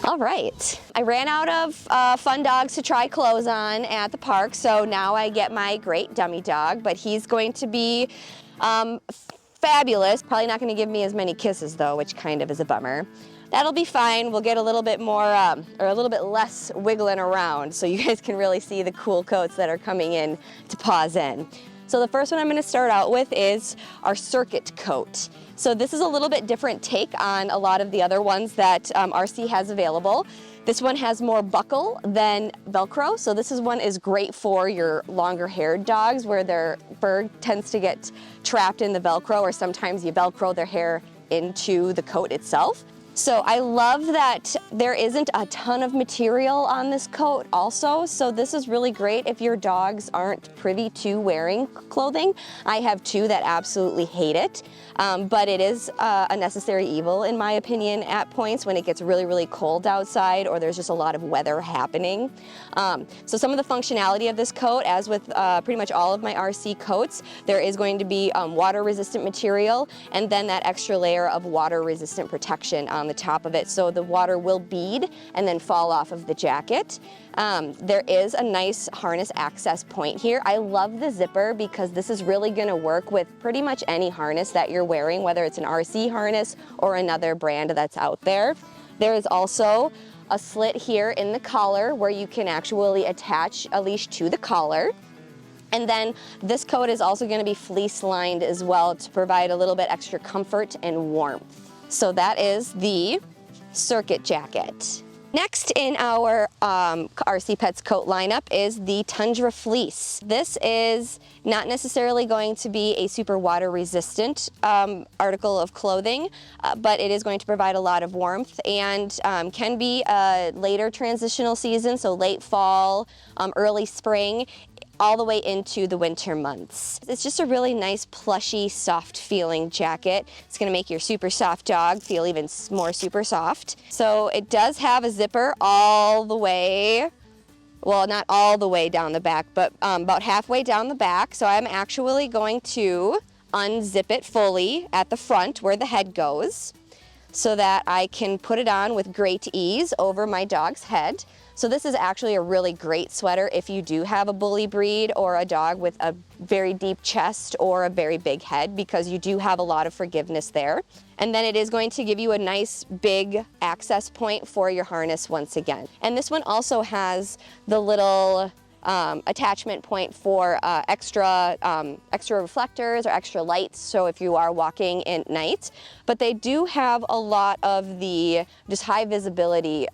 All right, I ran out of fun dogs to try clothes on at the park, so now I get my great dummy dog, but he's going to be fabulous. Probably not going to give me as many kisses though, which kind of is a bummer. That'll be fine. We'll get a little bit more, or a little bit less wiggling around so you guys can really see the cool coats that are coming in to pause in. So the first one I'm going to start out with is our circuit coat. So this is a little bit different take on a lot of the other ones that RC has available. This one has more buckle than Velcro, so this one is great for your longer haired dogs where their fur tends to get trapped in the Velcro, or sometimes you Velcro their hair into the coat itself. So I love that there isn't a ton of material on this coat also, so this is really great if your dogs aren't privy to wearing clothing. I have two that absolutely hate it, but it is a necessary evil in my opinion at points when it gets really, really cold outside or there's just a lot of weather happening. So some of the functionality of this coat, as with pretty much all of my RC coats, there is going to be water resistant material and then that extra layer of water resistant protection on the top of it, so the water will bead and then fall off of the jacket. There is a nice harness access point here. I love the zipper because this is really going to work with pretty much any harness that you're wearing, whether it's an RC harness or another brand that's out there. There is also a slit here in the collar where you can actually attach a leash to the collar. And then this coat is also going to be fleece lined as well to provide a little bit extra comfort and warmth. So that is the circuit jacket. Next in our RC Pets coat lineup is the Tundra Fleece. This is not necessarily going to be a super water resistant article of clothing, but it is going to provide a lot of warmth and can be a later transitional season, so late fall, early spring, all the way into the winter months. It's just a really nice plushy, soft feeling jacket. It's gonna make your super soft dog feel even more super soft. So it does have a zipper all the way, well, not all the way down the back, but about halfway down the back. So I'm actually going to unzip it fully at the front where the head goes so that I can put it on with great ease over my dog's head. So this is actually a really great sweater if you do have a bully breed or a dog with a very deep chest or a very big head, because you do have a lot of forgiveness there. And then it is going to give you a nice big access point for your harness once again. And this one also has the little attachment point for extra reflectors or extra lights, so if you are walking at night. But they do have a lot of the just high visibility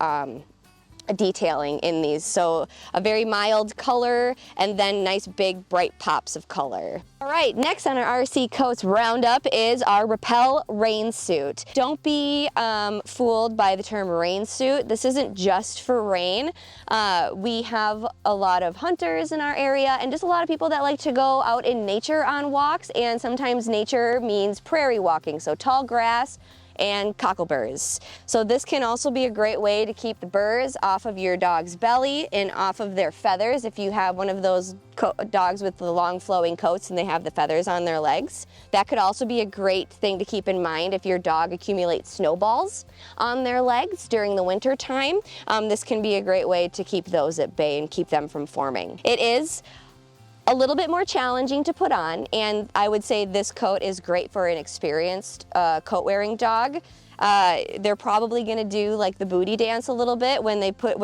detailing in these, so a very mild color and then nice big bright pops of color. All right, next on our RC Coats roundup is our Repel rain suit. Don't be fooled by the term rain suit. This isn't just for rain. We have a lot of hunters in our area and just a lot of people that like to go out in nature on walks, and sometimes nature means prairie walking, so tall grass and cockleburs. So this can also be a great way to keep the burrs off of your dog's belly and off of their feathers if you have one of those dogs with the long flowing coats and they have the feathers on their legs. That could also be a great thing to keep in mind if your dog accumulates snowballs on their legs during the winter time. This can be a great way to keep those at bay and keep them from forming. It is a little bit more challenging to put on, and I would say this coat is great for an experienced coat wearing dog. They're probably gonna do like the booty dance a little bit when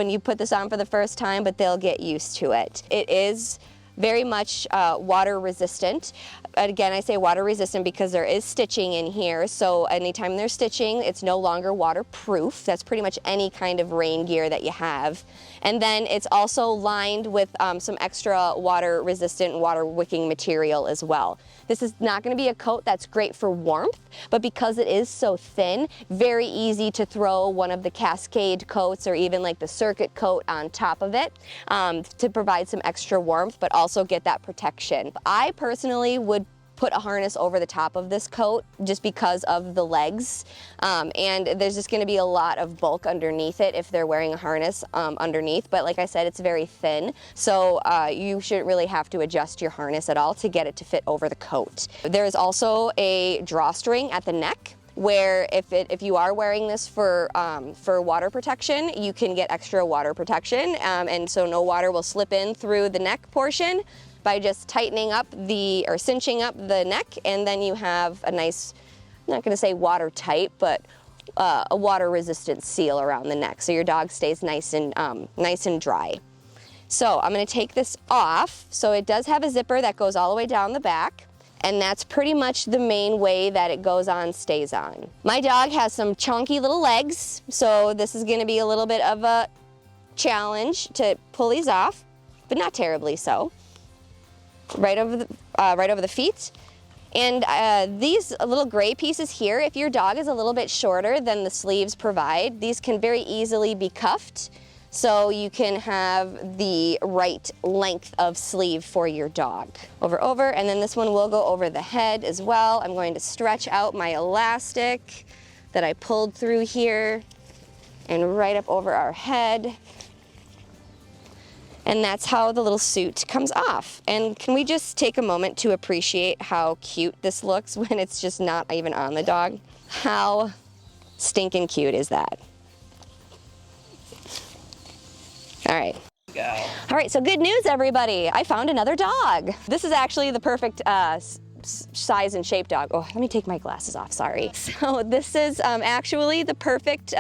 you put this on for the first time, but they'll get used to it. It is very much water resistant. Again, I say water resistant because there is stitching in here, so anytime there's stitching, it's no longer waterproof. That's pretty much any kind of rain gear that you have. And then it's also lined with some extra water resistant, water wicking material as well. This is not going to be a coat that's great for warmth, but because it is so thin, very easy to throw one of the Cascade coats or even like the circuit coat on top of it to provide some extra warmth, but also get that protection. I personally would put a harness over the top of this coat just because of the legs, and there's just going to be a lot of bulk underneath it if they're wearing a harness underneath, but like I said, it's very thin, so you shouldn't really have to adjust your harness at all to get it to fit over the coat. There is also a drawstring at the neck where if you are wearing this for water protection, you can get extra water protection, and so no water will slip in through the neck portion by just tightening up or cinching up the neck, and then you have a nice, I'm not going to say watertight, but a water-resistant seal around the neck, so your dog stays nice and dry. So I'm going to take this off. So it does have a zipper that goes all the way down the back, and that's pretty much the main way that it goes on, stays on. My dog has some chunky little legs, so this is going to be a little bit of a challenge to pull these off, but not terribly so. Right over the feet. And these little gray pieces here, if your dog is a little bit shorter than the sleeves provide, these can very easily be cuffed, so you can have the right length of sleeve for your dog. Over, and then this one will go over the head as well. I'm going to stretch out my elastic that I pulled through here and right up over our head. And that's how the little suit comes off. And can we just take a moment to appreciate how cute this looks when it's just not even on the dog? How stinking cute is that? All right. Go. All right, so good news, everybody. I found another dog. This is actually the perfect size and shape dog. Oh, let me take my glasses off, sorry. So this is actually the perfect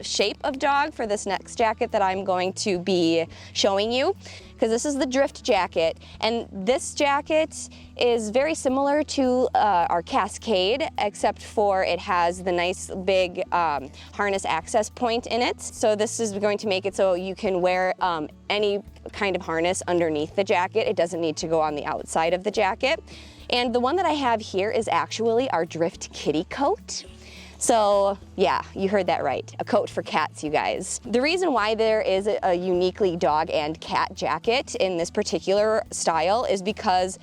shape of dog for this next jacket that I'm going to be showing you, because this is the Drift jacket, and this jacket is very similar to our Cascade, except for it has the nice big harness access point in it. So this is going to make it so you can wear any kind of harness underneath the jacket. It doesn't need to go on the outside of the jacket. And the one that I have here is actually our Drift kitty coat. So yeah, you heard that right, a coat for cats, you guys. The reason why there is a uniquely dog and cat jacket in this particular style is because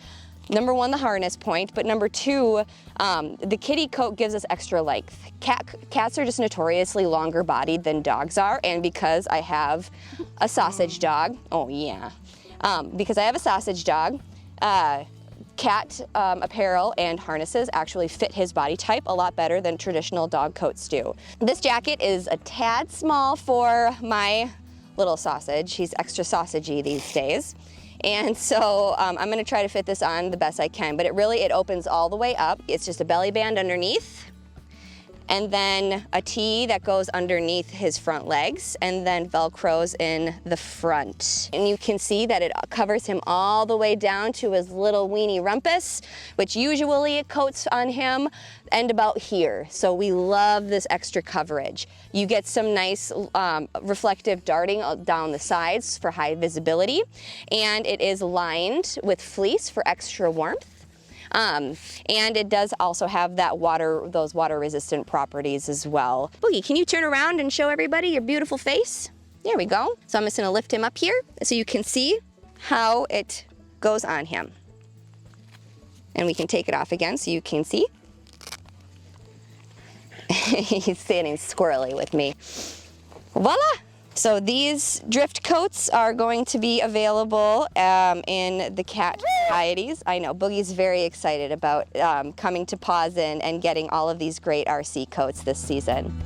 number one, the harness point, but number two, the kitty coat gives us extra length. Cats are just notoriously longer bodied than dogs are, and because I have a sausage dog, oh yeah, because I have a sausage dog, cat apparel and harnesses actually fit his body type a lot better than traditional dog coats do. This jacket is a tad small for my little sausage. He's extra sausagey these days. And so I'm gonna try to fit this on the best I can, but it opens all the way up. It's just a belly band underneath, and then a tee that goes underneath his front legs, and then Velcros in the front. And you can see that it covers him all the way down to his little weenie rumpus, which usually it coats on him and about here. So we love this extra coverage. You get some nice reflective darting down the sides for high visibility, and it is lined with fleece for extra warmth. And it does also have those water resistant properties as well. Boogie, can you turn around and show everybody your beautiful face? There we go. So I'm just gonna lift him up here so you can see how it goes on him. And we can take it off again so you can see. He's standing squirrely with me. Voila! So these Drift coats are going to be available in the cat varieties. I know, Boogie's very excited about coming to Paws Inn and getting all of these great RC coats this season.